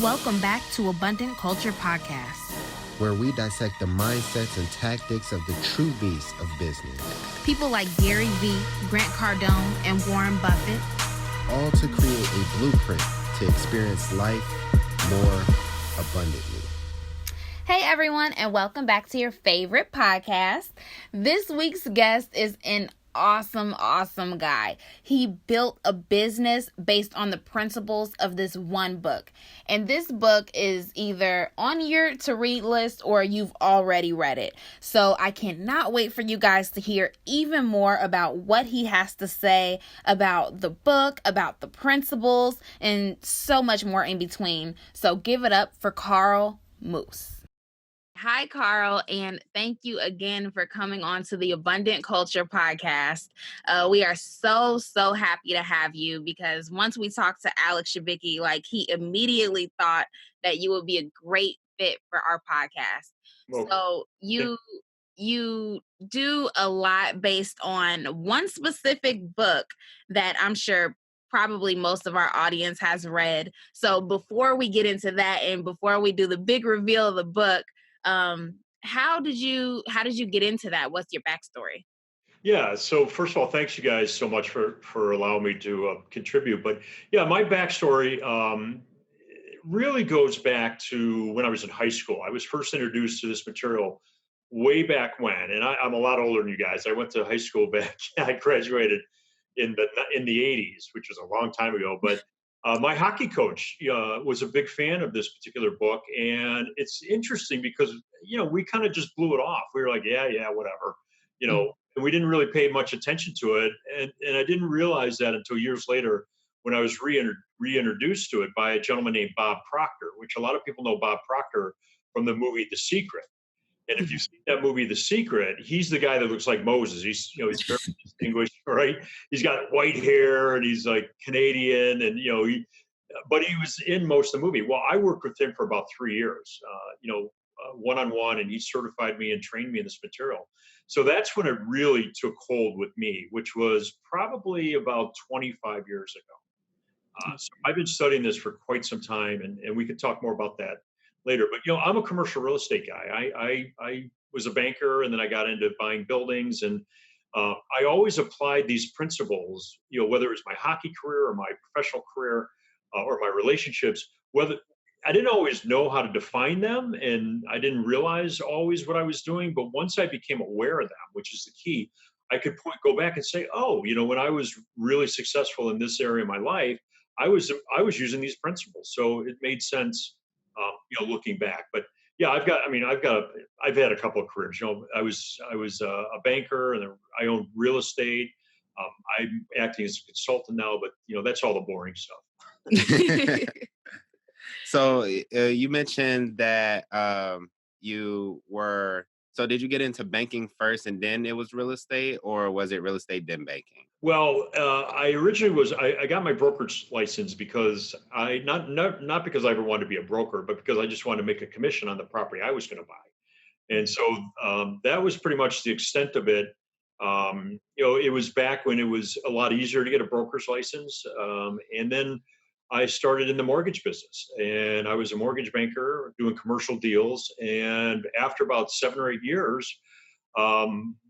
Welcome back to Abundant Culture Podcast, where we dissect the mindsets and tactics of the true beasts of business. People like Gary Vee, Grant Cardone, and Warren Buffett. All to create a blueprint to experience life more abundantly. Hey everyone, and welcome back to your favorite podcast. This week's guest is an awesome guy. He built a business based on the principles of this one book. And this book is either on your to read list or you've already read it. So I cannot wait for you guys to hear even more about what he has to say about the book, about the principles, and so much more in between. So give it up for Carl Moose. Hi, Carl, and thank you again for coming on to the Abundant Culture Podcast. We are so happy to have you because once we talked to Alex Shabicki, he immediately thought that you would be a great fit for our podcast. Well, so you do a lot based on one specific book that I'm sure probably most of our audience has read. So before we get into that and before we do the big reveal of the book, how did you get into that? What's your backstory? Yeah. So first of all, thanks you guys so much for allowing me to contribute. But yeah, my backstory really goes back to when I was in high school. I was first introduced to this material way back when, and I'm a lot older than you guys. I went to high school back. I graduated in the 80s, which was a long time ago. But my hockey coach was a big fan of this particular book, and it's interesting because we kind of just blew it off. We were like, yeah, whatever, and we didn't really pay much attention to it, and I didn't realize that until years later when I was reintroduced to it by a gentleman named Bob Proctor, which a lot of people know Bob Proctor from the movie The Secret. And if you've seen that movie, The Secret, he's the guy that looks like Moses. He's very distinguished, right? He's got white hair and he's like Canadian, and but he was in most of the movie. Well, I worked with him for about 3 years, one-on-one, and he certified me and trained me in this material. So that's when it really took hold with me, which was probably about 25 years ago. So I've been studying this for quite some time, and we could talk more about that later. But I'm a commercial real estate guy. I was a banker, and then I got into buying buildings, and I always applied these principles. Whether it was my hockey career or my professional career or my relationships. Whether I didn't always know how to define them, and I didn't realize always what I was doing. But once I became aware of them, which is the key, I could go back and say, oh, when I was really successful in this area of my life, I was using these principles. So it made sense. Looking back, but yeah, I've had a couple of careers. I was a banker, and I owned real estate. I'm acting as a consultant now, but that's all the boring stuff. So you mentioned that you were. So did you get into banking first and then it was real estate, or was it real estate then banking? Well, I originally I got my brokerage license because not because I ever wanted to be a broker, but because I just wanted to make a commission on the property I was going to buy. And so that was pretty much the extent of it. It was back when it was a lot easier to get a broker's license. And then I started in the mortgage business, and I was a mortgage banker doing commercial deals. And after about 7 or 8 years,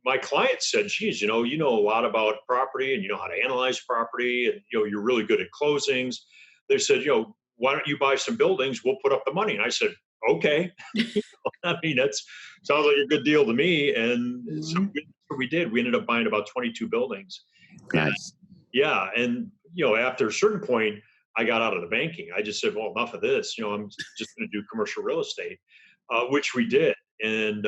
my client said, geez, you know a lot about property, and you know how to analyze property, and you're really good at closings. They said, why don't you buy some buildings? We'll put up the money. And I said, okay. That sounds like a good deal to me. And so we did. We ended up buying about 22 buildings. Nice. And after a certain point, I got out of the banking. I just said, well, enough of this. I'm just going to do commercial real estate, which we did. And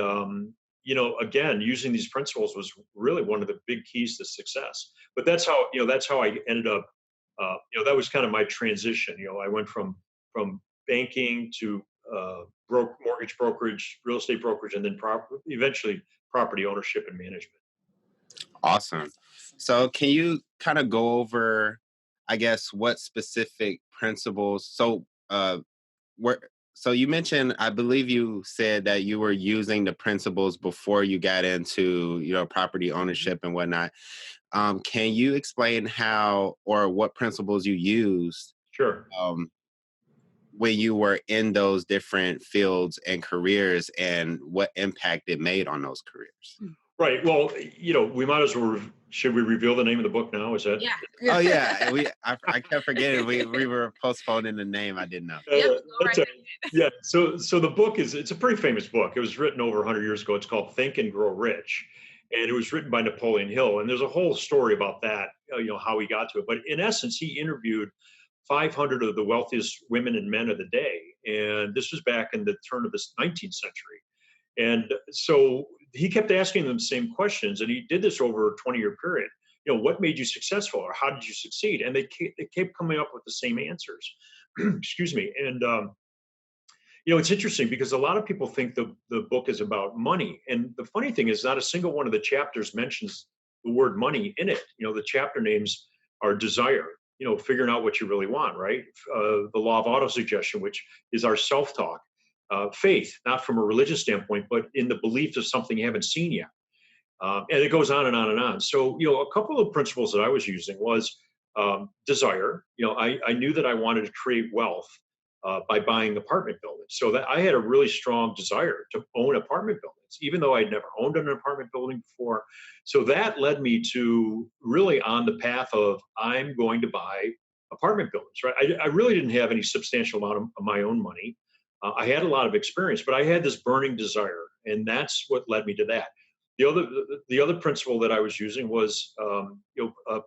again, using these principles was really one of the big keys to success. But that's how I ended up. That was kind of my transition. I went from banking to mortgage brokerage, real estate brokerage, and then eventually property ownership and management. Awesome. So can you kind of go over, I guess, what specific principles? So you mentioned, I believe you said that you were using the principles before you got into, property ownership and whatnot. Can you explain how or what principles you used? Sure. when you were in those different fields and careers and what impact it made on those careers. Right. Well, we might as well. Should we reveal the name of the book now? Is that? Yeah. Oh yeah, I kept forgetting we were postponing the name. I didn't know. Yep. Go That's right a, yeah. So the book it's a pretty famous book. It was written over 100 years ago. It's called Think and Grow Rich, and it was written by Napoleon Hill. And there's a whole story about that. How he got to it. But in essence, he interviewed 500 of the wealthiest women and men of the day, and this was back in the turn of the 19th century. And so he kept asking them the same questions, and he did this over a 20-year period. What made you successful, or how did you succeed? And they kept coming up with the same answers. Excuse me. And it's interesting because a lot of people think the book is about money, and the funny thing is, not a single one of the chapters mentions the word money in it. The chapter names are desire. Figuring out what you really want, right? The law of autosuggestion, which is our self-talk. Faith, not from a religious standpoint, but in the belief of something you haven't seen yet. And it goes on and on and on. So, a couple of principles that I was using was desire. I knew that I wanted to create wealth by buying apartment buildings. So that I had a really strong desire to own apartment buildings, even though I'd never owned an apartment building before. So that led me to really on the path of I'm going to buy apartment buildings, right? I really didn't have any substantial amount of my own money. I had a lot of experience, but I had this burning desire, and that's what led me to that. The other principle that I was using was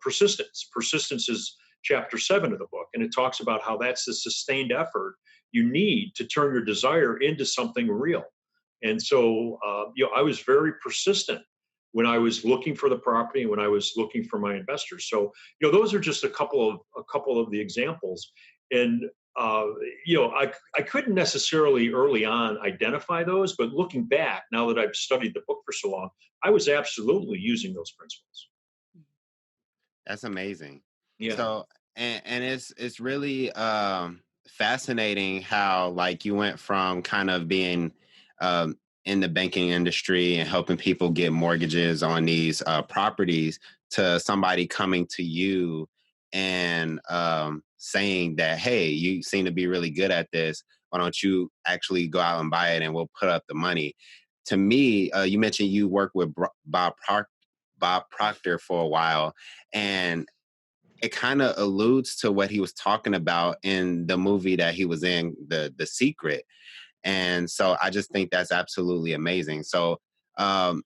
persistence. Persistence is chapter 7 of the book, and it talks about how that's the sustained effort you need to turn your desire into something real. And so I was very persistent when I was looking for the property, when I was looking for my investors. So those are just a couple of the examples. And I couldn't necessarily early on identify those, but looking back, now that I've studied the book for so long, I was absolutely using those principles. That's amazing. Yeah. So, and it's really fascinating how like you went from kind of being in the banking industry and helping people get mortgages on these properties to somebody coming to you and saying that, hey, you seem to be really good at this. Why don't you actually go out and buy it and we'll put up the money? To me, you mentioned you worked with Bob Proctor for a while, and it kind of alludes to what he was talking about in the movie that he was in, The Secret. And so I just think that's absolutely amazing. So um,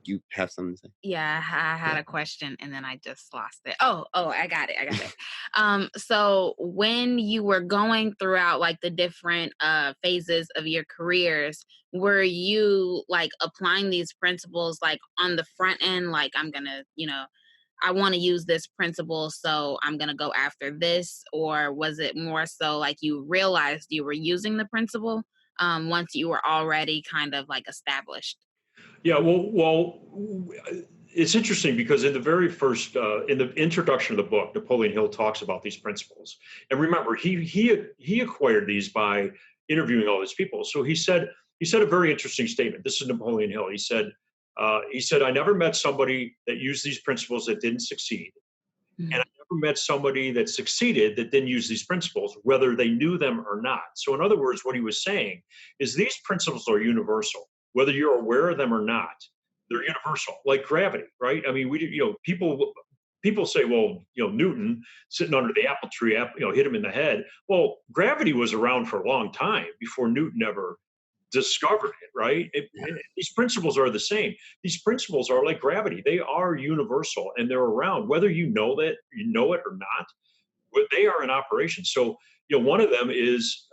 you have something to say? Yeah, I had Yeah. a question and then I just lost it. Oh, I got it. I got it. So when you were going throughout like the different phases of your careers, were you like applying these principles like on the front end, like I'm gonna, I want to use this principle, so I'm gonna go after this, or was it more so like you realized you were using the principle once you were already kind of like established? Yeah, well, it's interesting because in the very first, in the introduction of the book, Napoleon Hill talks about these principles. And remember, he acquired these by interviewing all these people. So he said a very interesting statement. This is Napoleon Hill. He said, I never met somebody that used these principles that didn't succeed. And I never met somebody that succeeded that didn't use these principles, whether they knew them or not. So, in other words, what he was saying is these principles are universal, whether you're aware of them or not. They're universal, like gravity, right? I mean, people say, well, Newton sitting under the apple tree, hit him in the head. Well, gravity was around for a long time before Newton ever discovered it, right? These principles are the same. These principles are like gravity. They are universal and they're around, whether you know it or not, but they are in operation. So, one of them is,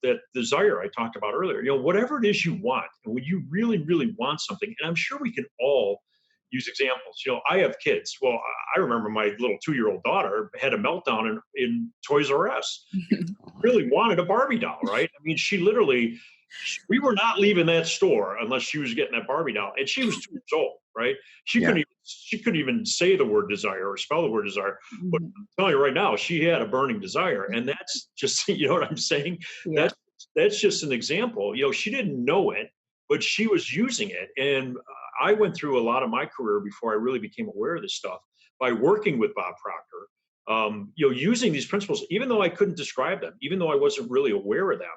that desire I talked about earlier, whatever it is you want, and when you really, really want something, and I'm sure we can all use examples. I have kids. Well, I remember my little 2-year-old daughter had a meltdown in Toys R Us. Really wanted a Barbie doll, right? I mean, we were not leaving that store unless she was getting that Barbie doll, and she was 2 years old, right? She couldn't even say the word desire or spell the word desire. But I'm telling you right now, she had a burning desire, and that's just, you know what I'm saying? Yeah. That's just an example. She didn't know it, but she was using it, and I went through a lot of my career before I really became aware of this stuff by working with Bob Proctor. using these principles, even though I couldn't describe them, even though I wasn't really aware of them,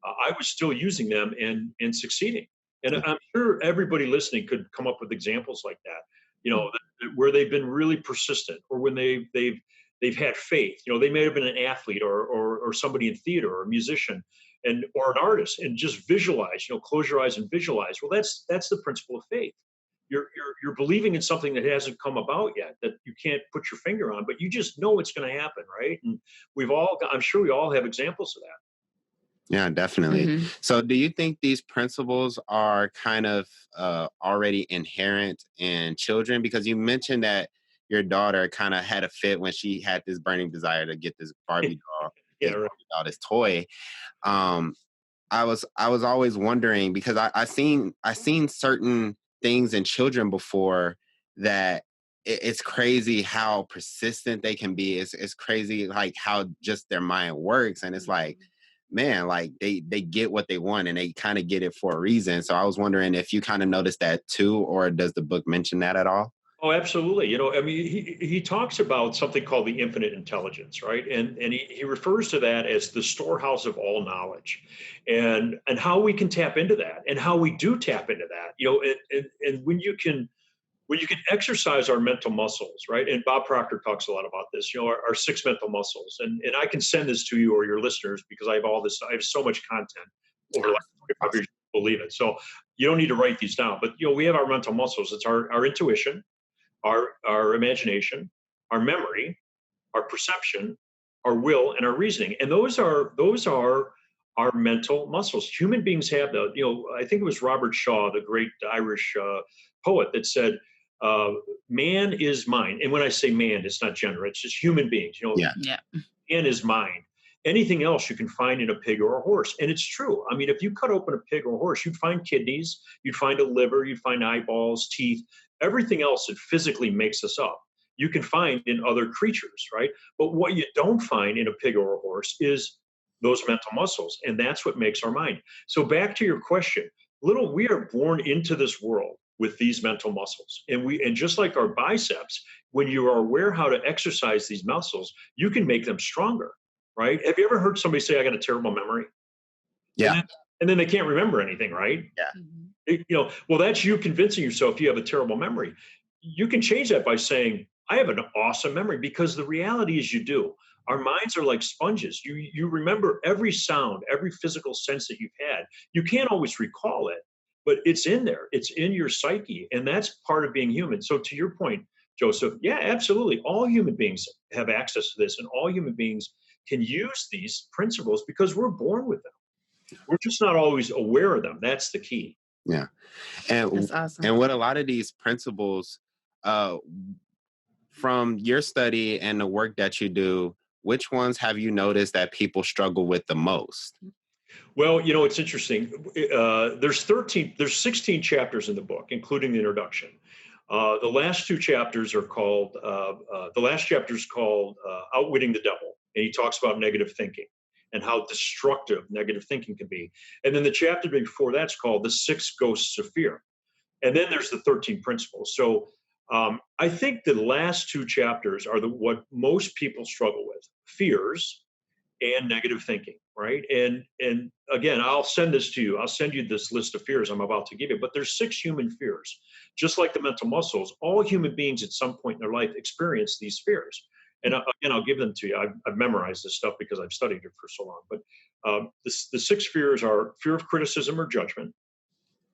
I was still using them and succeeding. And I'm sure everybody listening could come up with examples like that, where they've been really persistent, or when they've had faith. They may have been an athlete, or somebody in theater, or a musician, or an artist, and just visualize. Close your eyes and visualize. Well, that's the principle of faith. You're believing in something that hasn't come about yet, that you can't put your finger on, but you just know it's going to happen, right? And I'm sure we all have examples of that. Yeah, definitely. So do you think these principles are kind of already inherent in children? Because you mentioned that your daughter kind of had a fit when she had this burning desire to get this Barbie doll, Yeah, right. this toy. Um, I was always wondering, because I seen certain things in children before that it's crazy how persistent they can be. It's crazy like how just their mind works, and it's like, man, like they get what they want, and they kind of get it for a reason. So I was wondering if you kind of noticed that too, or does the book mention that at all? Oh, absolutely. I mean, he talks about something called the infinite intelligence, right? And he refers to that as the storehouse of all knowledge, and how we can tap into that, and how we do tap into that. And when you can exercise our mental muscles, right? And Bob Proctor talks a lot about this, our six mental muscles. And I can send this to you or your listeners, because I have so much content over the last 25 years, believe it. So you don't need to write these down, but we have our mental muscles. It's our intuition, our imagination, our memory, our perception, our will, and our reasoning. And those are our mental muscles. Human beings have the, I think it was Robert Shaw, the great Irish poet, that said, man is mind. And when I say man, it's not gender, it's just human beings. Yeah. Man is mind. Anything else you can find in a pig or a horse. And it's true. I mean, if you cut open a pig or a horse, you'd find kidneys, you'd find a liver, you'd find eyeballs, teeth, everything else that physically makes us up. You can find in other creatures, right? But what you don't find in a pig or a horse is those mental muscles. And that's what makes our mind. So back to your question, we are born into this world with these mental muscles. And just like our biceps, when you are aware how to exercise these muscles, you can make them stronger, right? Have you ever heard somebody say, I got a terrible memory? Yeah. And then they can't remember anything, right? Yeah. Well, that's you convincing yourself you have a terrible memory. You can change that by saying, I have an awesome memory, because the reality is you do. Our minds are like sponges. You remember every sound, every physical sense that you've had. You can't always recall it, but it's in there. It's in your psyche, and that's part of being human. So to your point, Joseph, yeah, absolutely. All human beings have access to this, and all human beings can use these principles because we're born with them. We're just not always aware of them. That's the key. Yeah. And That's awesome. And what a lot of these principles, from your study and the work that you do, which ones have you noticed that people struggle with the most? Well, it's interesting. There's 16 chapters in the book, including the introduction. The last two chapters are called, the last chapter is called Outwitting the Devil. And he talks about negative thinking and how destructive negative thinking can be. And then the chapter before that's called The Six Ghosts of Fear. And then there's the 13 principles. So I think the last two chapters are what most people struggle with: fears and negative thinking, right? And again, I'll send this to you. I'll send you this list of fears I'm about to give you. But there's 6 human fears. Just like the mental muscles, all human beings at some point in their life experience these fears. And again, I'll give them to you. I've memorized this stuff because I've studied it for so long. But the 6 fears are fear of criticism or judgment.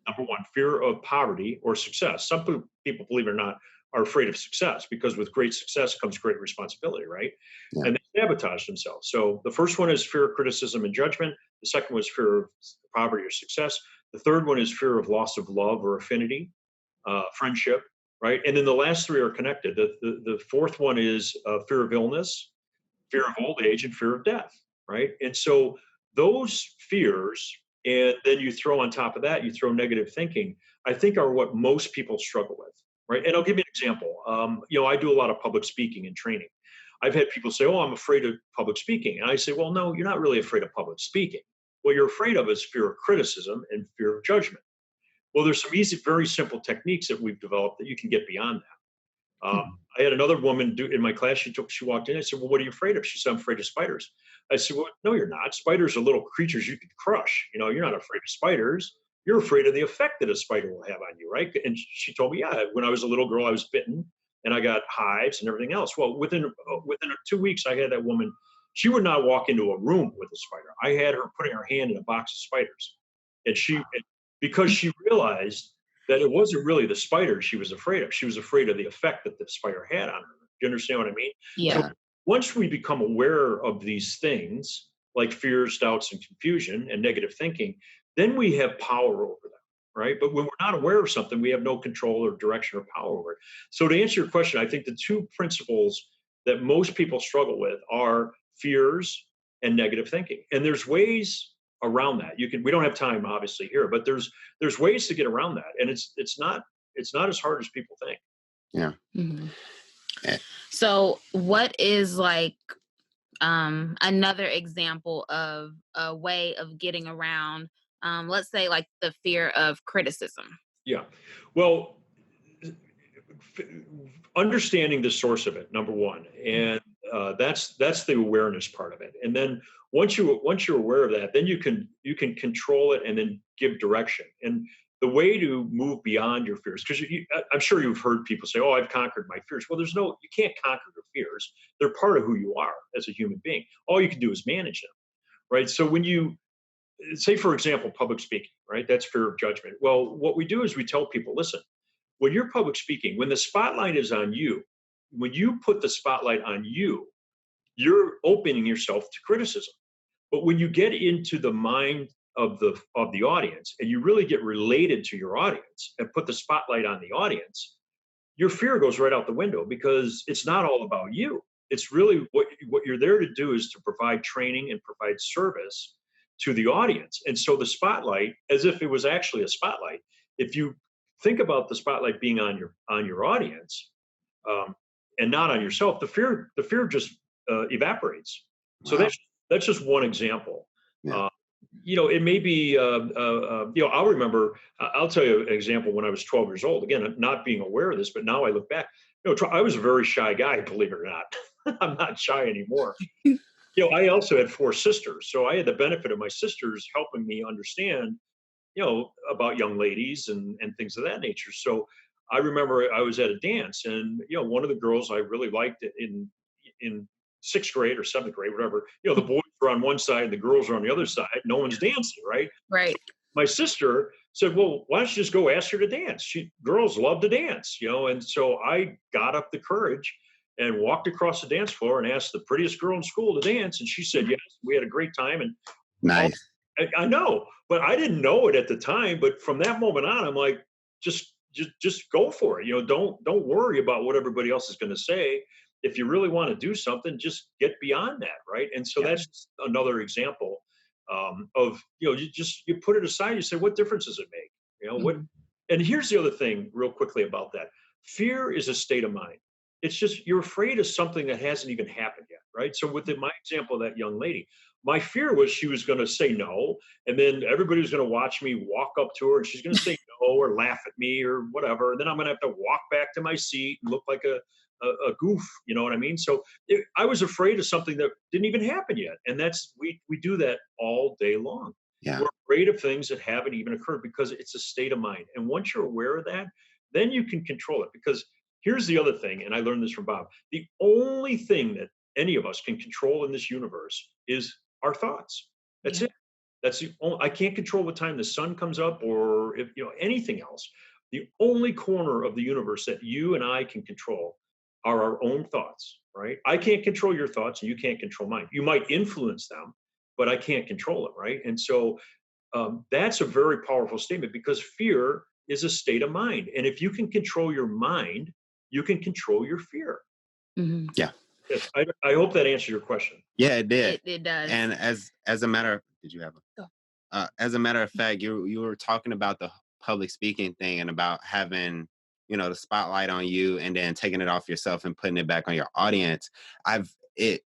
Number 1, fear of poverty or success. Some people, believe it or not, are afraid of success, because with great success comes great responsibility, right? Yeah. And they sabotage themselves. So the first one is fear of criticism and judgment. The second one is fear of poverty or success. The third one is fear of loss of love or affinity, friendship, right? And then the last 3 are connected. The fourth one is fear of illness, fear of old age, and fear of death, right? And so those fears, and then you throw on top of that, you throw negative thinking, I think are what most people struggle with, right? And I'll give you an example. I do a lot of public speaking and training. I've had people say, oh, I'm afraid of public speaking. And I say, well, no, you're not really afraid of public speaking. What you're afraid of is fear of criticism and fear of judgment. Well, there's some easy, very simple techniques that we've developed that you can get beyond that. I had another woman in my class. She walked in. I said, "Well, what are you afraid of?" She said, "I'm afraid of spiders." I said, "Well, no, you're not. Spiders are little creatures you could crush. You're not afraid of spiders. You're afraid of the effect that a spider will have on you, right?" And she told me, "Yeah, when I was a little girl, I was bitten, and I got hives and everything else." Well, within 2 weeks, I had that woman. She would not walk into a room with a spider. I had her putting her hand in a box of spiders, and because she realized that it wasn't really the spider she was afraid of. She was afraid of the effect that the spider had on her. Do you understand what I mean? Yeah. So once we become aware of these things, like fears, doubts, and confusion and negative thinking, then we have power over them, right? But when we're not aware of something, we have no control or direction or power over it. So to answer your question, I think the two principles that most people struggle with are fears and negative thinking. And there's ways around that. We don't have time obviously here, but there's ways to get around that, and it's not as hard as people think. Yeah. Mm-hmm. Eh, So what is like another example of a way of getting around, let's say, like the fear of criticism? Yeah. Well, understanding the source of it, number one, and that's the awareness part of it. And then once you're aware of that, then you can control it and then give direction. And the way to move beyond your fears, because I'm sure you've heard people say, "Oh, I've conquered my fears." Well, you can't conquer your fears. They're part of who you are as a human being. All you can do is manage them, right? So when you say, for example, public speaking, right? That's fear of judgment. Well, what we do is we tell people, listen, when you're public speaking, when the spotlight is on you, when you put the spotlight on you, you're opening yourself to criticism. But when you get into the mind of the audience and you really get related to your audience and put the spotlight on the audience, your fear goes right out the window because it's not all about you. It's really what you're there to do is to provide training and provide service to the audience. And so the spotlight, as if it was actually a spotlight, if you think about the spotlight being on your audience, um, and not on yourself, the fear just evaporates. So wow. that's just one example. Yeah. It may be. I'll remember. I'll tell you an example. When I was 12 years old, again, not being aware of this, but now I look back. I was a very shy guy, believe it or not. I'm not shy anymore. I also had four sisters, so I had the benefit of my sisters helping me understand about young ladies and things of that nature. So I remember I was at a dance, and one of the girls I really liked in sixth grade or seventh grade, whatever. The boys were on one side, and the girls are on the other side. No one's dancing, right? Right. My sister said, "Well, why don't you just go ask her to dance? Girls love to dance, And so I got up the courage and walked across the dance floor and asked the prettiest girl in school to dance, and she said yes. We had a great time, and Nice. I know, but I didn't know it at the time. But from that moment on, I'm like, just go for it. Don't worry about what everybody else is going to say. If you really want to do something, just get beyond that, right? And so Yeah. that's just another example of you put it aside. You say, what difference does it make? What? Mhm. And here's the other thing, real quickly about that. Fear is a state of mind. It's just you're afraid of something that hasn't even happened yet, right? So with my example of that young lady, my fear was she was going to say no, and then everybody was going to watch me walk up to her, and she's going to say no or laugh at me or whatever. And then I'm going to have to walk back to my seat and look like a goof. You know what I mean? So I was afraid of something that didn't even happen yet, and we do that all day long. Yeah. We're afraid of things that haven't even occurred because it's a state of mind. And once you're aware of that, then you can control it. Because here's the other thing, and I learned this from Bob: the only thing that any of us can control in this universe is our thoughts. That's Yeah. it. That's the only, I can't control what time the sun comes up or if anything else. The only corner of the universe that you and I can control are our own thoughts, right? I can't control your thoughts and you can't control mine. You might influence them, but I can't control them, right? And so that's a very powerful statement because fear is a state of mind. And if you can control your mind, you can control your fear. Mhm. Yeah. Yes, I hope that answers your question. Yeah, it did. It does. And as a matter of, did you have Go. as a matter of fact, you were talking about the public speaking thing and about having, the spotlight on you and then taking it off yourself and putting it back on your audience. It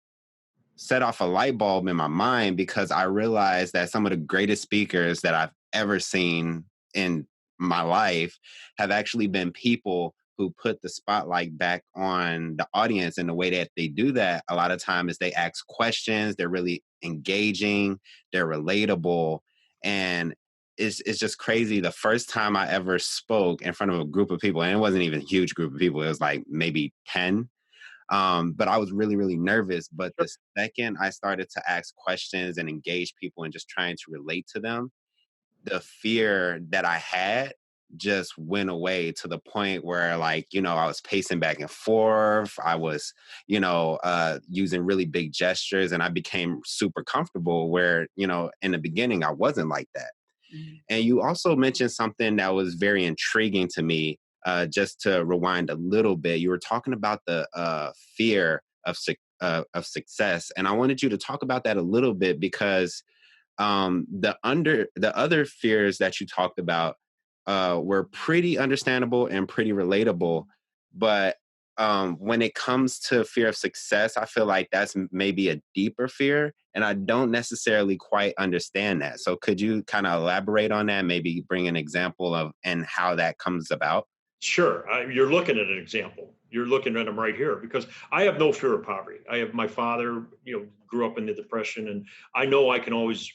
set off a light bulb in my mind because I realized that some of the greatest speakers that I've ever seen in my life have actually been people who put the spotlight back on the audience. And the way that they do that a lot of times is they ask questions, they're really engaging, they're relatable. And it's just crazy. The first time I ever spoke in front of a group of people, and it wasn't even a huge group of people, it was like maybe 10. But I was really, really nervous. But the second I started to ask questions and engage people and just trying to relate to them, the fear that I had just went away to the point where, like, I was pacing back and forth. I was, using really big gestures, and I became super comfortable where, in the beginning I wasn't like that. And you also mentioned something that was very intriguing to me. Just to rewind a little bit, you were talking about the fear of success, and I wanted you to talk about that a little bit because the other fears that you talked about were pretty understandable and pretty relatable, but when it comes to fear of success, I feel like that's maybe a deeper fear, and I don't necessarily quite understand that. So could you kind of elaborate on that, maybe bring an example of and how that comes about? Sure. You're looking at an example. You're looking at them right here because I have no fear of poverty. I have my father, grew up in the Depression, and I know I can always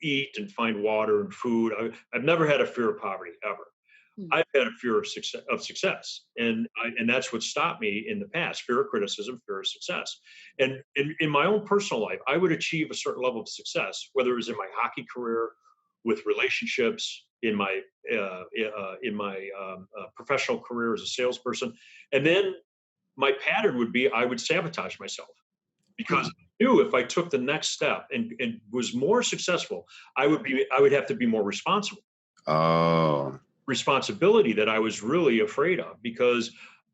eat and find water and food. I've never had a fear of poverty ever. Mm. I've had a fear of success, and that's what stopped me in the past: fear of criticism, fear of success. And in my own personal life, I would achieve a certain level of success, whether it was in my hockey career, with relationships, in my professional career as a salesperson, and then my pattern would be I would sabotage myself because Mhm. I knew if I took the next step and was more successful, I would have to be more responsible. Oh, Responsibility that I was really afraid of because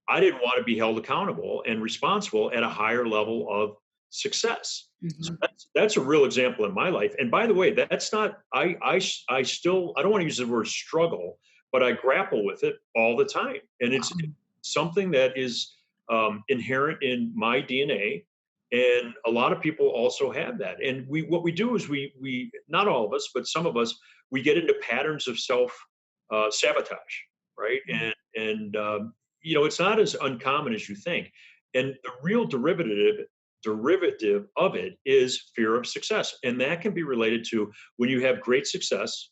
I didn't want to be held accountable and responsible at a higher level of success. So Mhm. that's a real example in my life. And by the way, that's not I still I don't want to use the word struggle, but I grapple with it all the time, and it's Wow. something that is inherent in my DNA. And a lot of people also have that. And what we do is we not all of us, but some of us, we get into patterns of self sabotage, right? And it's not as uncommon as you think. And the real derivative of it is fear of success, and that can be related to when you have great success.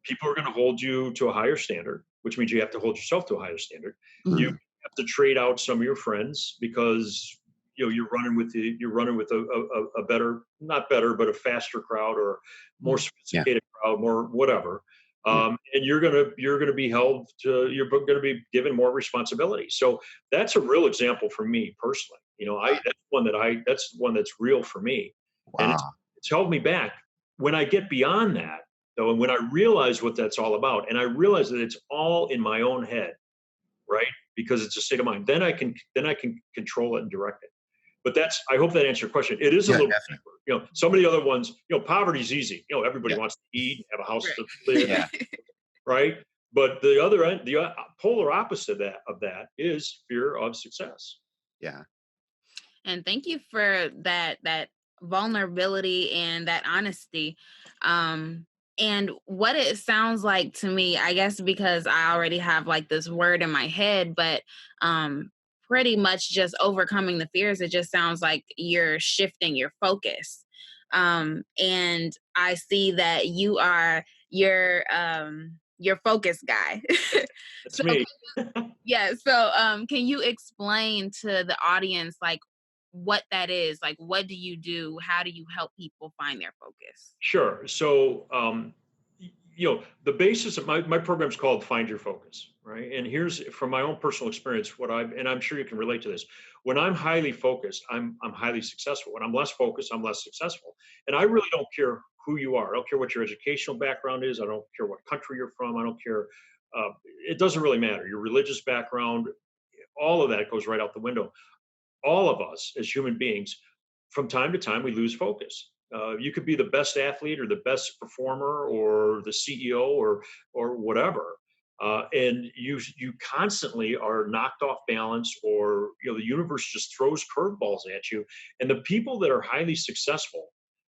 People are going to hold you to a higher standard, which means you have to hold yourself to a higher standard. You mhm. have to trade out some of your friends because you're running with a better, not better, but a faster crowd or more Mm. Yeah, sophisticated crowd, more whatever. yeah, And you're gonna be held to you're gonna be given more responsibility. So that's a real example for me personally. That's one that's real for me, and it's wow, it's held me back. When I get beyond that, though, and when I realize what that's all about, and I realize that it's all in my own head, right? Because it's a state of mind. Then I can control it and direct it. But I hope that answered your question. It is a yeah, little definitely, deeper. Some of the other ones, poverty's easy. Everybody yeah, wants to eat, have a house to live in, Right. yeah, right? But the other end, the polar opposite of that is fear of success. yeah, And thank you for that vulnerability and that honesty. And what it sounds like to me, I guess because I already have like this word in my head, but um pretty much just overcoming the fears, it just sounds like you're shifting your focus. And I see that your focus guy. That's So me. yeah. So, can you explain to the audience like what that is? Like, what do you do? How do you help people find their focus? Sure. So, the basis of my program is called Find Your Focus, right? And here's from my own personal experience, and I'm sure you can relate to this. When I'm highly focused, I'm highly successful. When I'm less focused, I'm less successful. And I really don't care who you are. I don't care what your educational background is. I don't care what country you're from. I don't care. It doesn't really matter. Your religious background, all of that goes right out the window. All of us as human beings, from time to time, we lose focus. You could be the best athlete or the best performer or the CEO or whatever, and you constantly are knocked off balance, or the universe just throws curveballs at you. And the people that are highly successful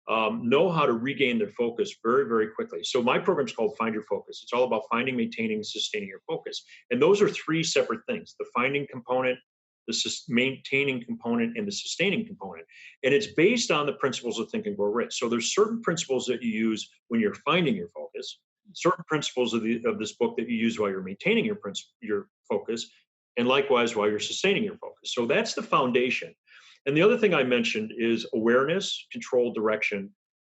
know how to regain their focus very, very quickly. So my program is called Find Your Focus. It's all about finding, maintaining, and sustaining your focus. And those are three separate things: the finding component, the maintaining component, and the sustaining component. And it's based on the principles of Think and Grow Rich. So there's certain principles that you use when you're finding your focus, certain principles of this book that you use while you're maintaining your focus, and likewise while you're sustaining your focus. So that's the foundation. And the other thing I mentioned is awareness, control, direction,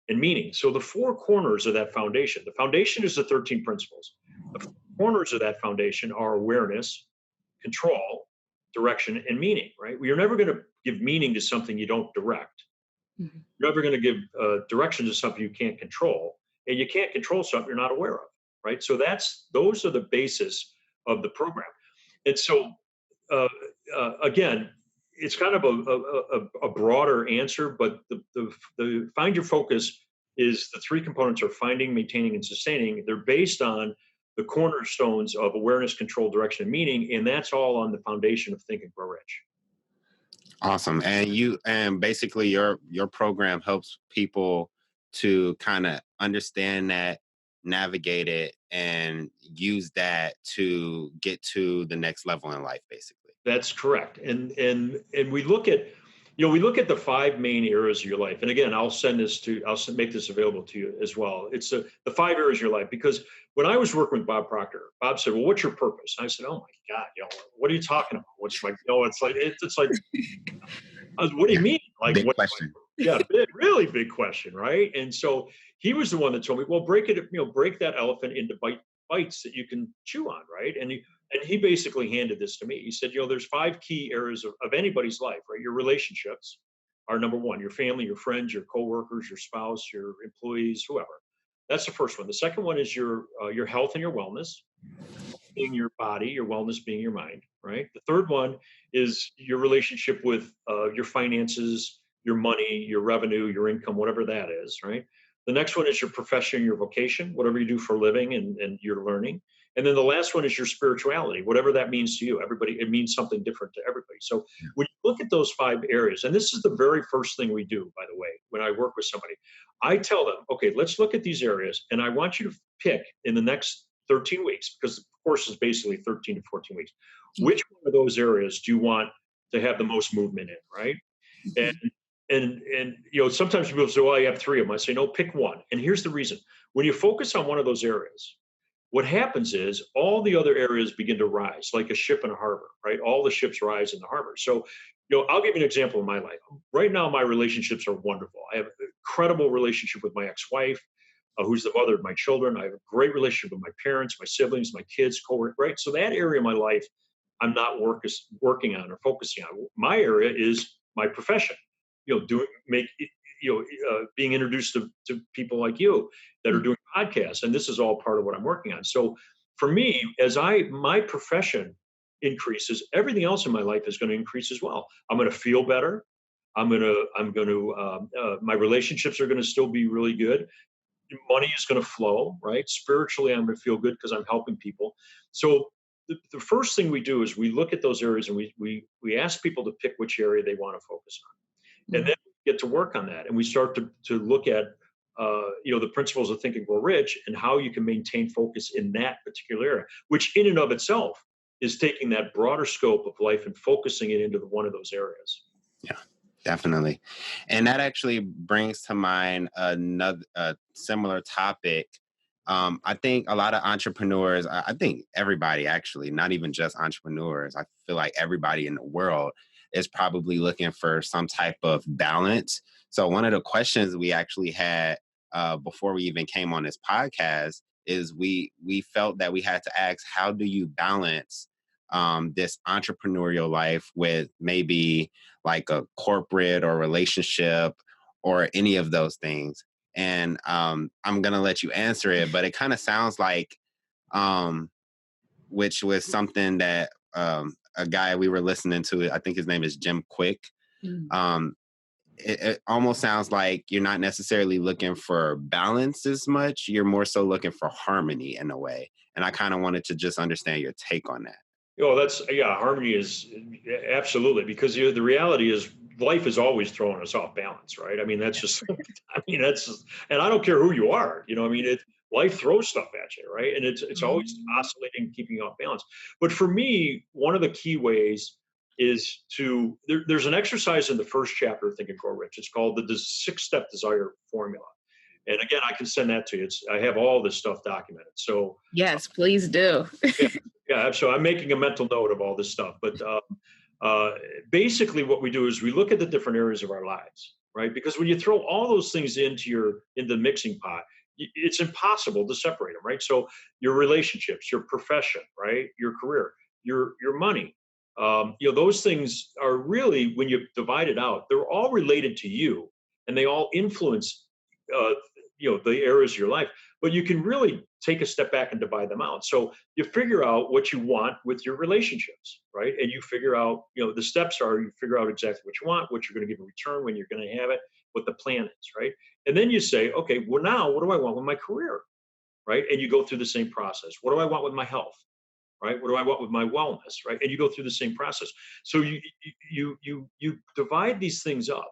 and meaning. So the four corners of that foundation, the foundation is the 13 principles. The four corners of that foundation are awareness, control, direction, and meaning, right? You're never going to give meaning to something you don't direct. Mhm. You're never going to give direction to something you can't control. And you can't control something you're not aware of, right? So those are the basis of the program. And so, again, it's kind of a broader answer, but the find your focus is the three components are finding, maintaining, and sustaining. They're based on the cornerstones of awareness, control, direction, and meaning, and that's all on the foundation of Think and Grow Rich. Awesome. And basically your program helps people to kind of understand that, navigate it, and use that to get to the next level in life, basically. That's correct. And we look at, we look at the five main areas of your life. And again, I'll make this available to you as well. It's the five areas of your life, because when I was working with Bob Proctor, Bob said, "Well, what's your purpose?" I said, "Oh my God, what are you talking about? What's like, it's like, what do you mean? Like, Big what?" question. Yeah, really big question, right? And so he was the one that told me, well, break that elephant into bites that you can chew on, right? And he basically handed this to me. He said, there's five key areas of anybody's life, right? Your relationships are number one: your family, your friends, your coworkers, your spouse, your employees, whoever. That's the first one. The second one is your health and your wellness, being your body, your wellness being your mind, right? The third one is your relationship with your finances, your money, your revenue, your income, whatever that is, right? The next one is your profession, your vocation, whatever you do for a living and your learning. And then the last one is your spirituality, whatever that means to you. It means something different to everybody. So when you look at those five areas, and this is the very first thing we do, by the way, when I work with somebody, I tell them, okay, let's look at these areas. And I want you to pick in the next 13 weeks, because the course is basically 13 to 14 weeks. Which one of those areas do you want to have the most movement in, right? And sometimes people say, well, I have three of them. I say, no, pick one. And here's the reason. When you focus on one of those areas, what happens is all the other areas begin to rise, like a ship in a harbor, right? All the ships rise in the harbor. So, I'll give you an example of my life. Right now, my relationships are wonderful. I have an incredible relationship with my ex-wife, who's the mother of my children. I have a great relationship with my parents, my siblings, my kids, co-workers, right? So that area of my life, I'm not working on or focusing on. My area is my profession. Being introduced to people like you that are doing podcasts, and this is all part of what I'm working on. So for me, as my profession increases, everything else in my life is going to increase as well. I'm going to feel better. My relationships are going to still be really good. Money is going to flow, right? Spiritually, I'm going to feel good because I'm helping people. So the first thing we do is we look at those areas and we ask people to pick which area they want to focus on. And then we get to work on that. And we start to look at, the principles of Think and Grow Rich and how you can maintain focus in that particular area, which in and of itself is taking that broader scope of life and focusing it into one of those areas. Yeah, definitely. And that actually brings to mind another similar topic. I think a lot of entrepreneurs, I think everybody actually, not even just entrepreneurs, I feel like everybody in the world is probably looking for some type of balance. So one of the questions we actually had before we even came on this podcast is we felt that we had to ask, how do you balance this entrepreneurial life with maybe like a corporate or relationship or any of those things? And I'm going to let you answer it, but it kind of sounds like, which was something that a guy we were listening to, I think his name is Jim Quick. It almost sounds like you're not necessarily looking for balance as much. You're more so looking for harmony in a way. And I kind of wanted to just understand your take on that. Harmony is absolutely, because the reality is life is always throwing us off balance, right? I mean, that's just, I mean, that's just, and I don't care who you are, you know, I mean, life throws stuff at you, right? And it's always Mhm. oscillating, keeping you off balance. But for me, one of the key ways is there's an exercise in the first chapter of Think and Grow Rich. It's called the 6-step desire formula. And again, I can send that to you. I have all this stuff documented. So Yes, please do. yeah, yeah. So I'm making a mental note of all this stuff. But uh, basically, what we do is we look at the different areas of our lives, right? Because when you throw all those things into the mixing pot, it's impossible to separate them, right? So your relationships, your profession, right, your career, your money, those things are really, when you divide it out, they're all related to you, and they all influence, uh, the areas of your life. But you can really take a step back and divide them out. So you figure out what you want with your relationships, right? And you figure out, the steps are, you figure out exactly what you want, what you're going to give in return, when you're going to have it, what the plan is, right? And then you say, okay, well, now what do I want with my career, right? And you go through the same process. What do I want with my health, right? What do I want with my wellness, right? And you go through the same process. So you divide these things up,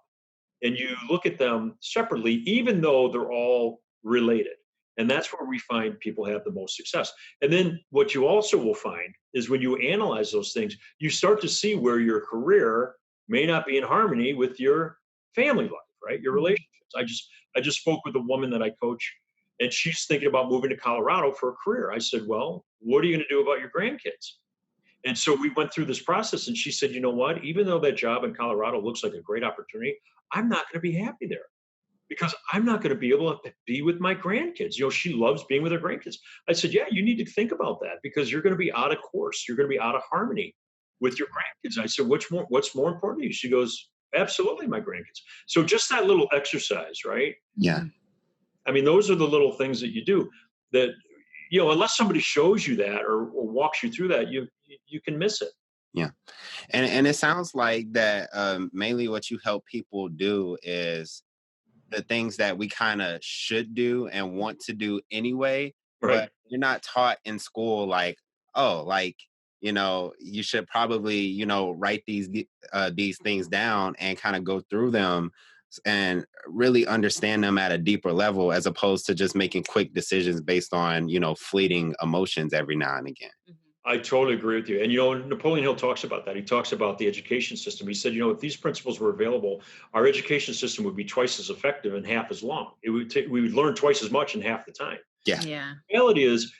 and you look at them separately, even though they're all related. And that's where we find people have the most success. And then what you also will find is, when you analyze those things, you start to see where your career may not be in harmony with your family life, right? Your Mhm. relationships. I just spoke with a woman that I coach, and she's thinking about moving to Colorado for a career. I said, well, what are you going to do about your grandkids? And so we went through this process, and she said, you know what? Even though that job in Colorado looks like a great opportunity, I'm not going to be happy there, because I'm not going to be able to be with my grandkids. She loves being with her grandkids. I said, yeah, you need to think about that, because you're going to be out of course. You're going to be out of harmony with your grandkids. I said, what's more important to you? She goes, absolutely, my grandkids. So just that little exercise, right? Yeah. I mean, those are the little things that you do that, unless somebody shows you that, or walks you through that, you can miss it. Yeah. And it sounds like that mainly what you help people do is the things that we kind of should do and want to do anyway, Right. but you're not taught in school, like, oh, like, you should probably, write these things down and kind of go through them and really understand them at a deeper level, as opposed to just making quick decisions based on, fleeting emotions every now and again. Mhm. I totally agree with you. And Napoleon Hill talks about that. He talks about the education system. He said, if these principles were available, our education system would be twice as effective and half as long. We would learn twice as much in half the time. Yeah. Yeah. The reality is,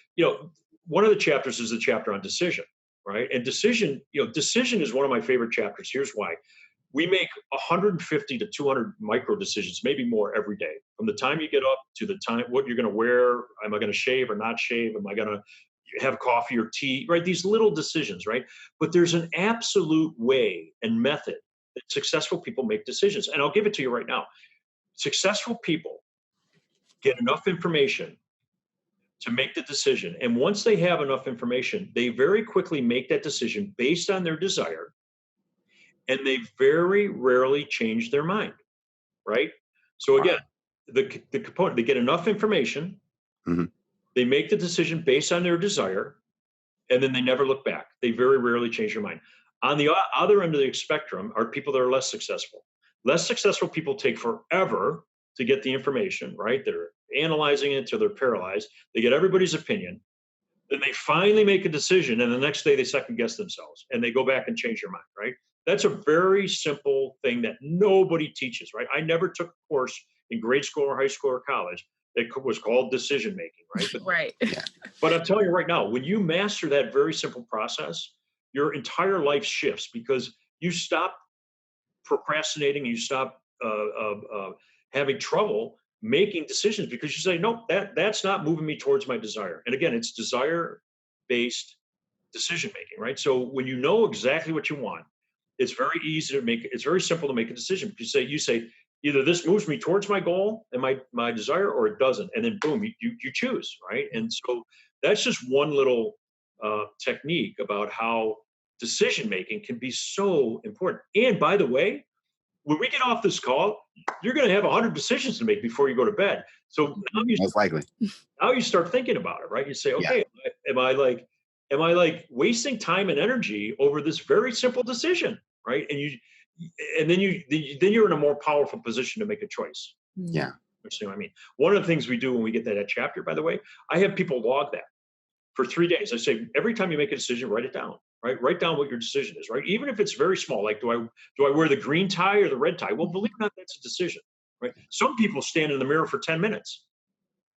one of the chapters is the chapter on decision, right? And decision is one of my favorite chapters. Here's why. We make 150 to 200 micro decisions, maybe more, every day. From the time you get up to the time, what you're going to wear. Am I going to shave or not shave? Am I going to have coffee or tea, right? These little decisions, right? But there's an absolute way and method that successful people make decisions. And I'll give it to you right now. Successful people get enough information to make the decision. And once they have enough information, they very quickly make that decision based on their desire. And they very rarely change their mind, right? So again, Wow. the component, they get enough information, Mhm. they make the decision based on their desire, and then they never look back. They very rarely change their mind. On the other end of the spectrum are people that are less successful. Less successful people take forever to get the information, right? They're analyzing it till they're paralyzed. They get everybody's opinion. Then they finally make a decision, and the next day they second guess themselves and they go back and change their mind, right? That's a very simple thing that nobody teaches, right? I never took a course in grade school or high school or college that was called decision making, right? Right. Yeah. But I'm telling you right now, when you master that very simple process, your entire life shifts, because you stop procrastinating, you stop having trouble making decisions, because you say, nope, that's not moving me towards my desire. And again, it's desire based decision making, right? So when you know exactly what you want, it's very simple to make a decision. You say either this moves me towards my goal and my desire, or it doesn't. And then boom, you choose, right? And so that's just one little technique about how decision making can be so important. And by the way, when we get off this call, you're going to have 100 decisions to make before you go to bed. So Most likely. now you start thinking about it, right? You say, Yeah. okay, am I like wasting time and energy over this very simple decision, right? And and then you're in a more powerful position to make a choice. Yeah. You see what I mean? One of the things we do when we get that chapter, by the way, I have people log that for 3 days. I say, every time you make a decision, write it down. Right? Write down what your decision is, right? Even if it's very small, like do I wear the green tie or the red tie? Well, believe it or not, that's a decision. Right? Some people stand in the mirror for 10 minutes,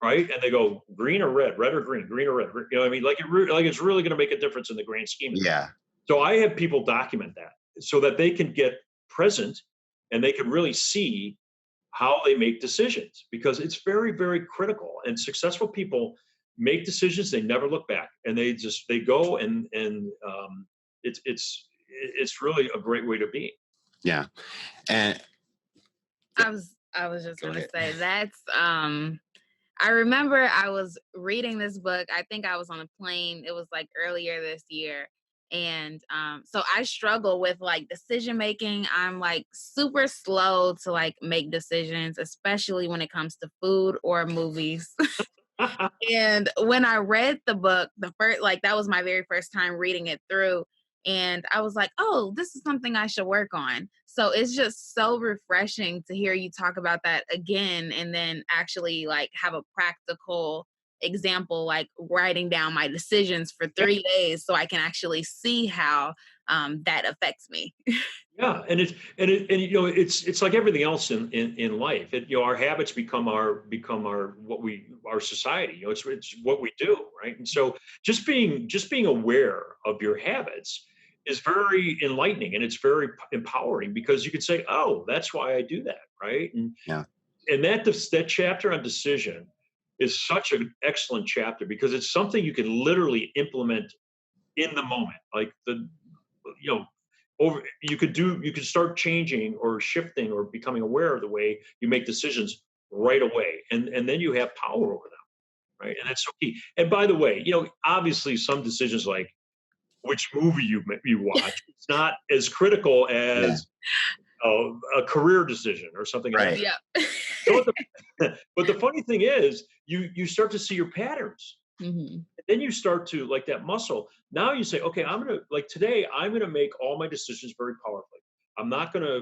right? And they go green or red or green or red. You know what I mean? Like it's really going to make a difference in the grand scheme of things. Yeah. So I have people document that so that they can get present and they can really see how they make decisions, because it's very, very critical. And successful people make decisions, they never look back, and they go, and it's really a great way to be. Yeah. And I was just go gonna ahead. say that's I remember I was reading this book. I think I was on a plane. It was like earlier this year. And so I struggle with like decision making. I'm like super slow to like make decisions, especially when it comes to food or movies. And when I read the book, the first, like, that was my very first time reading it through. And I was like, oh, this is something I should work on. So it's just so refreshing to hear you talk about that again and then actually like have a practical example, like writing down my decisions for 3 days so I can actually see how that affects me. Yeah, and you know, it's like everything else in life. Our habits become our our society. You know, it's what we do, right? And so just being aware of your habits is very enlightening, and it's very empowering, because you can say, oh, that's why I do that, right? Yeah. And that chapter on decision is such an excellent chapter, because it's something you can literally implement in the moment, like you know you could start changing or shifting or becoming aware of the way you make decisions right away, and then you have power over them, right? And that's so key. And by the way, obviously some decisions, like which movie you watch, it's not as critical Yeah. as a career decision or something of that. Right. Yeah. So but the funny thing is, you start to see your patterns. Hmm. Then you start to, like that muscle. Now you say, okay, today I'm gonna make all my decisions very powerfully. I'm not gonna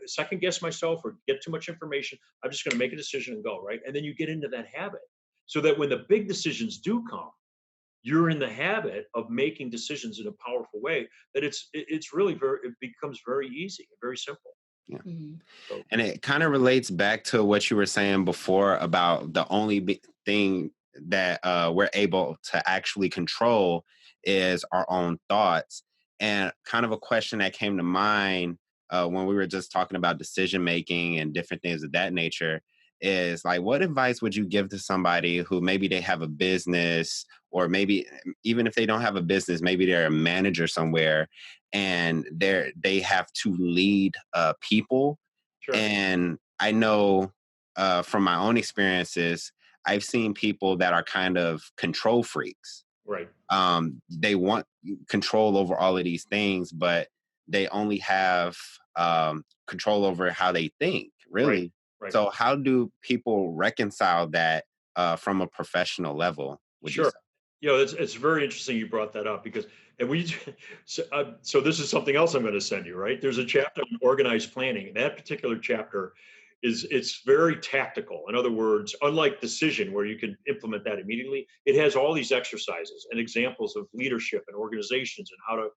second guess myself or get too much information. I'm just gonna make a decision and go, right. And then you get into that habit, so that when the big decisions do come, you're in the habit of making decisions in a powerful way. That it's really it becomes very easy and very simple. Yeah. Hmm. So And it kind of relates back to what you were saying before about the only thing that we're able to actually control is our own thoughts. And kind of a question that came to mind when we were just talking about decision making and different things of that nature is like, what advice would you give to somebody who maybe they have a business, or maybe even if they don't have a business, maybe they're a manager somewhere, and they have to lead people. sure, And I know from my own experiences, I've seen people that are kind of control freaks. right, They want control over all of these things, but they only have control over how they think, right, really. right. So how do people reconcile that from a professional level, would you Sure. say? It's very interesting you brought that up, because, and so this is something else I'm going to send you, right? There's a chapter on organized planning. And that particular chapter it's very tactical. In other words, unlike decision, where you can implement that immediately, it has all these exercises and examples of leadership and organizations, and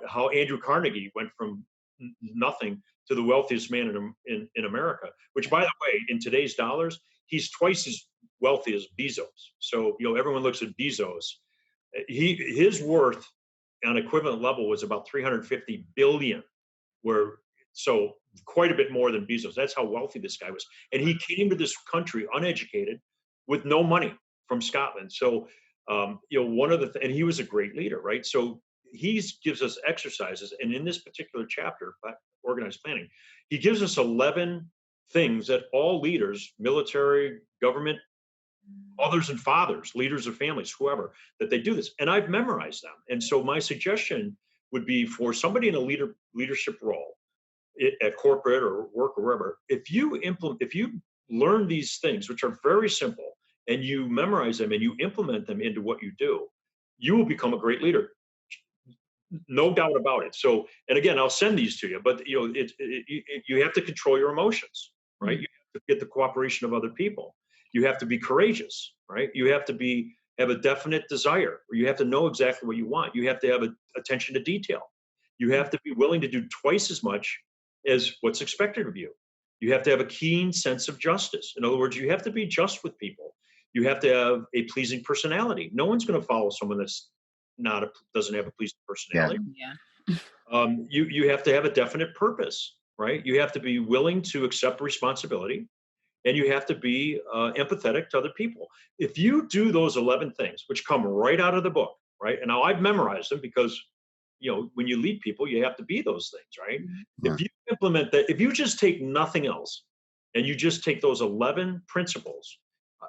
how Andrew Carnegie went from nothing to the wealthiest man in America, which, by the way, in today's dollars, he's twice as wealthy as Bezos. So, everyone looks at Bezos. His worth on equivalent level was about 350 billion, where so quite a bit more than Bezos. That's how wealthy this guy was. And he came to this country uneducated with no money, from Scotland. So, one of and he was a great leader, right? So he gives us exercises. And in this particular chapter, organized planning, he gives us 11 things that all leaders, military, government, mothers and fathers, leaders of families, whoever, that they do this. And I've memorized them. And so my suggestion would be, for somebody in a leadership role, at corporate or work or wherever, if you learn these things, which are very simple, and you memorize them and you implement them into what you do, you will become a great leader. No doubt about it. So, and again, I'll send these to you, but you have to control your emotions, right? Mhm. You have to get the cooperation of other people. You have to be courageous, right? You have to have a definite desire, or you have to know exactly what you want. You have to have attention to detail. You have to be willing to do twice as much as what's expected of you. You have to have a keen sense of justice. In other words, you have to be just with people. You have to have a pleasing personality. No one's going to follow someone that's not a doesn't have a pleasing Yeah. personality. Yeah. You have to have a definite purpose, right? You have to be willing to accept responsibility, and you have to be empathetic to other people. If you do those 11 things, which come right out of the book, right? And now I've memorized them because when you lead people, you have to be those things, right? Mhm. Yeah. If you implement that, if you just take nothing else, and you just take those 11 principles,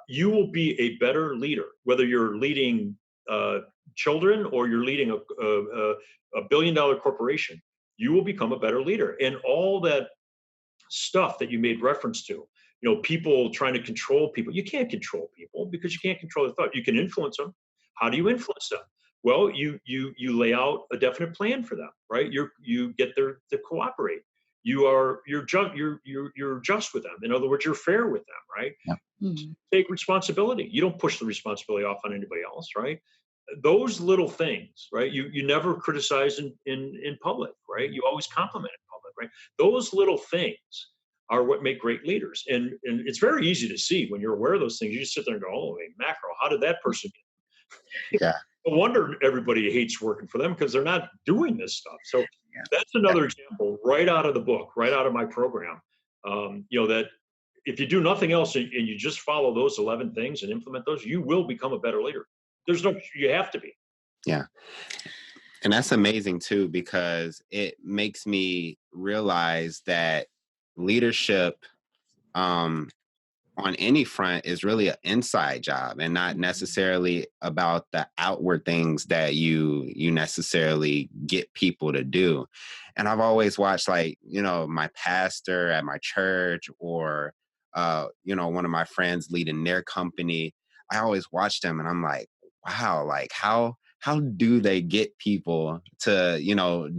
you will be a better leader, whether you're leading uh, children or you're leading a billion-dollar corporation. You will become a better leader. And all that stuff that you made reference to, people trying to control people. You can't control people because you can't control their thought. You can influence them. How do you influence them? Well, you lay out a definite plan for them, right? You get them to cooperate. You're just with them. In other words, you're fair with them, right? Yeah. Mhm. Take responsibility. You don't push the responsibility off on anybody else, right? Those little things, right? You never criticize in public, right? You always compliment in public, right? Those little things are what make great leaders. And it's very easy to see when you're aware of those things. You just sit there and go, oh, hey, macro, how did that person get? Yeah. No wonder everybody hates working for them because they're not doing this stuff. So that's Yeah. another example right out of the book, right out of my program. That if you do nothing else and you just follow those 11 things and implement those, you will become a better leader. You have to be. Yeah. And that's amazing too, because it makes me realize that leadership um, on any front is really an inside job and not necessarily about the outward things that you necessarily get people to do. And I've always watched, like, my pastor at my church, or one of my friends leading their company. I always watch them and I'm like, wow, like how do they get people to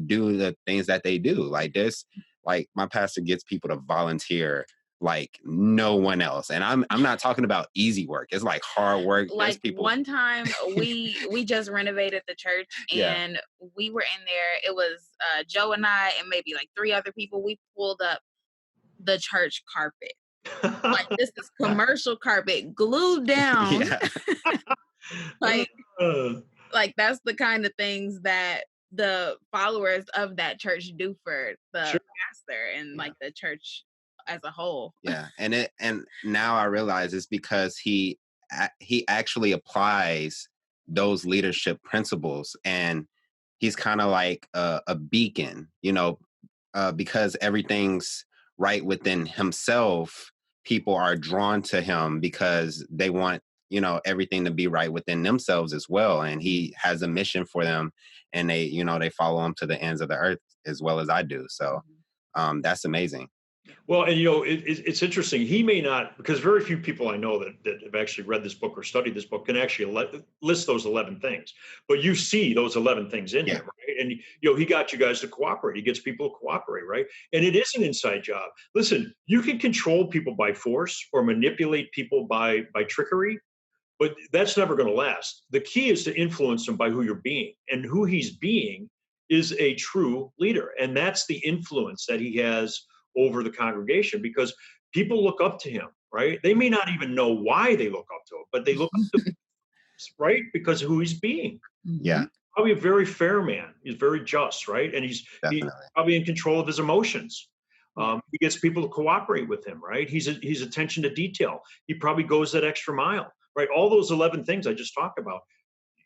do the things that they do? Like this, like my pastor gets people to volunteer like no one else. And I'm not talking about easy work. It's like hard work. There's Like people. one time we just renovated the church, Yeah. and we were in there. It was Joe and I and maybe like three other people. We pulled up the church carpet. Like, this is commercial carpet glued down. Yeah. like Uh, like that's the kind of things that the followers of that church do for the sure. pastor and Yeah. like the church as a whole. Yeah. And now I realize it's because he actually applies those leadership principles, and he's kind of like a beacon, because everything's right within himself. People are drawn to him because they want, everything to be right within themselves as well. And he has a mission for them, and they follow him to the ends of the earth as well as I do. So that's amazing. Well, and it's interesting. He may not, because very few people I know that have actually read this book or studied this book can actually list those 11 things. But you see those 11 things in Yeah. here, right? And he got you guys to cooperate. He gets people to cooperate, right? And it is an inside job. Listen, you can control people by force or manipulate people by trickery, but that's never going to last. The key is to influence them by who you're being, and who he's being is a true leader, and that's the influence that he has over the congregation, because people look up to him, right? They may not even know why they look up to him, but they look up to him, right, because of who he's being. Yeah. Probably a very fair man. He's very just, right? And he's Definitely. probably in control of his emotions. He gets people to cooperate with him, right? He's attention to detail. He probably goes that extra mile, right? All those 11 things I just talked about,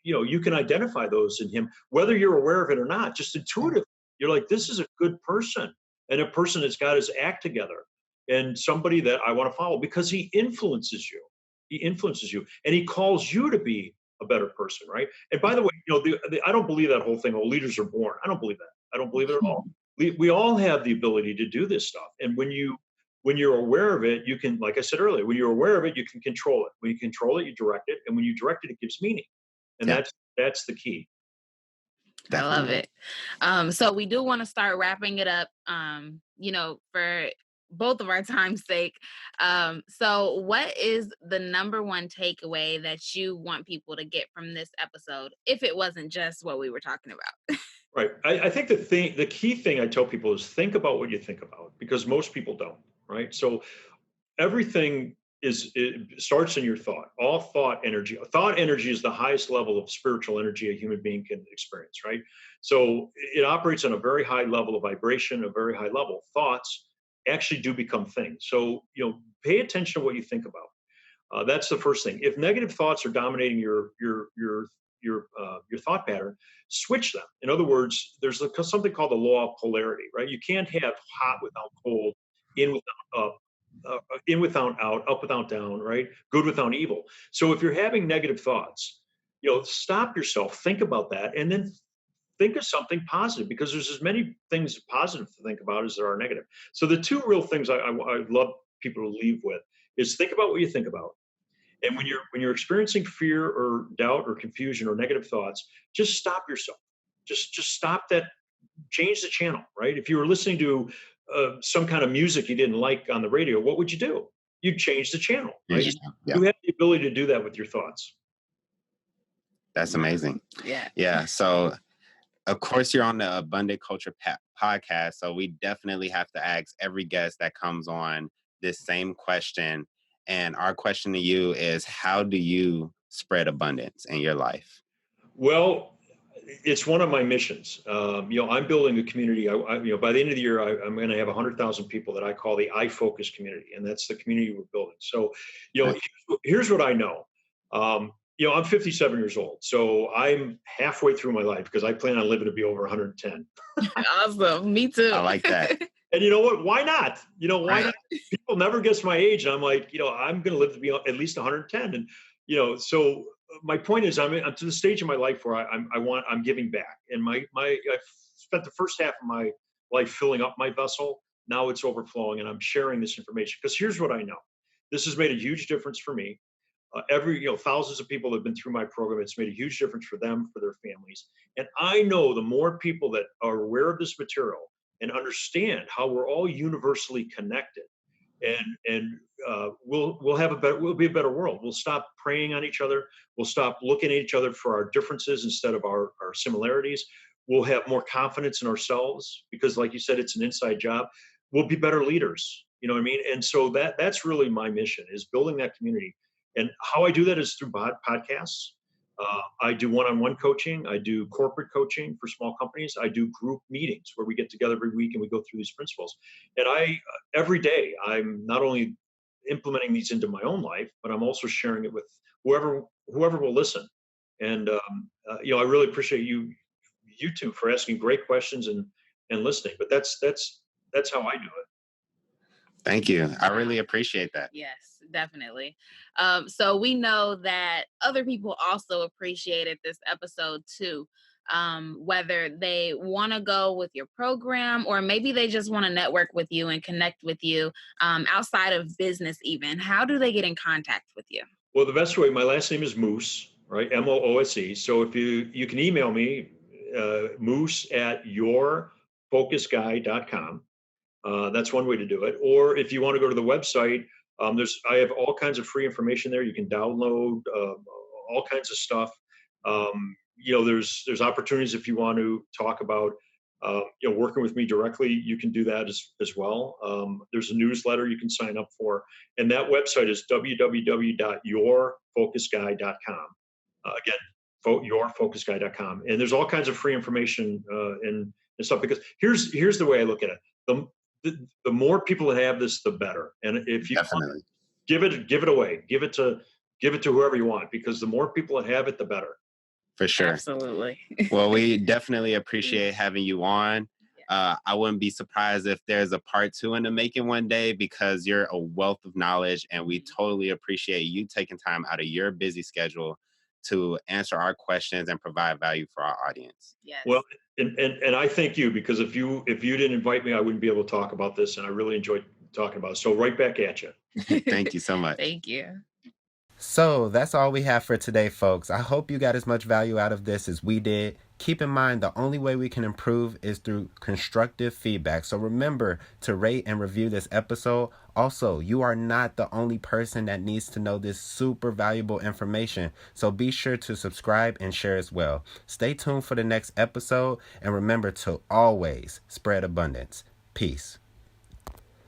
you can identify those in him, whether you're aware of it or not, just intuitively. You're like, this is a good person, and a person that's got his act together, and somebody that I want to follow, because he influences you. He influences you, and he calls you to be a better person, right? And by the way, I don't believe that whole thing. Oh, leaders are born. I don't believe that. I don't believe it at all. We all have the ability to do this stuff, and when you're aware of it, you can, like I said earlier, when you're aware of it, you can control it. When you control it, you direct it, and when you direct it, it gives meaning, and Yeah. that's the key. I love it. So we do want to start wrapping it up, for both of our time's sake. So what is the number one takeaway that you want people to get from this episode, if it wasn't just what we were talking about? Right. I think the key thing I tell people is think about what you think about, because most people don't. Right. So everything it starts in your thought. All thought energy is the highest level of spiritual energy a human being can experience, right? So it operates on a very high level of vibration, a very high level. Thoughts actually do become things. So pay attention to what you think about. That's the first thing. If negative thoughts are dominating your thought pattern, switch them. In other words, there's something called the law of polarity, right? You can't have hot without cold, in without up, in without out, up without down, right? Good without evil. So if you're having negative thoughts, stop yourself, think about that, and then think of something positive, because there's as many things positive to think about as there are negative. So the two real things I'd love people to leave with is think about what you think about. And when you're experiencing fear or doubt or confusion or negative thoughts, just stop yourself. Just stop that. Change the channel, right? If you were listening to some kind of music you didn't like on the radio, what would you do? You'd change the channel, right? Yeah. You have the ability to do that with your thoughts. That's amazing. Yeah. Yeah. So, of course, you're on the Abundant Culture podcast. So we definitely have to ask every guest that comes on this same question. And our question to you is, how do you spread abundance in your life? Well, it's one of my missions. I'm building a community. By the end of the year, I'm going to have 100,000 people that I call the I Focus community, and that's the community we're building. So, here's what I know. I'm 57 years old, so I'm halfway through my life because I plan on living to be over 110. Awesome. Me too. I like that. And you know what? Why not? Why not? People never guess my age. And I'm like, I'm going to live to be at least 110. And, so my point is I'm to the stage in my life where I'm giving back. And I spent the first half of my life filling up my vessel. Now it's overflowing, and I'm sharing this information because here's what I know. This has made a huge difference for me. Thousands of people have been through my program. It's made a huge difference for them, for their families. And I know the more people that are aware of this material and understand how we're all universally connected, and we'll be a better world. We'll stop preying on each other. We'll stop looking at each other for our differences instead of our similarities. We'll have more confidence in ourselves because, like you said, it's an inside job. We'll be better leaders. You know what I mean? And so that's really my mission, is building that community. And how I do that is through podcasts. I do one-on-one coaching. I do corporate coaching for small companies. I do group meetings where we get together every week and we go through these principles. And every day, I'm not only implementing these into my own life, but I'm also sharing it with whoever will listen. And I really appreciate you two for asking great questions and listening. But that's how I do it. Thank you. I really appreciate that. Yes, definitely. So we know that other people also appreciated this episode too. Whether they want to go with your program or maybe they just want to network with you and connect with you outside of business even. How do they get in contact with you? Well, the best way, my last name is Moose, right? Moose. So if you can email me, moose@yourfocusguy.com. That's one way to do it. Or if you want to go to the website, I have all kinds of free information there. You can download all kinds of stuff. There's opportunities if you want to talk about working with me directly. You can do that as well. There's a newsletter you can sign up for, and that website is www.yourfocusguy.com. Again, yourfocusguy.com, and there's all kinds of free information and stuff. Because here's the way I look at it. The more people that have this, the better. And if you Definitely give it away, give it to whoever you want, because the more people that have it, the better. For sure. Absolutely. Well, we definitely appreciate having you on. I wouldn't be surprised if there's a part 2 in the making one day, because you're a wealth of knowledge, and we totally appreciate you taking time out of your busy schedule to answer our questions and provide value for our audience. Yes. Well, and I thank you, because if you didn't invite me, I wouldn't be able to talk about this, and I really enjoyed talking about it. So right back at you. Thank you so much. Thank you. So that's all we have for today, folks. I hope you got as much value out of this as we did. Keep in mind, the only way we can improve is through constructive feedback. So remember to rate and review this episode. Also, you are not the only person that needs to know this super valuable information. So be sure to subscribe and share as well. Stay tuned for the next episode. And remember to always spread abundance. Peace.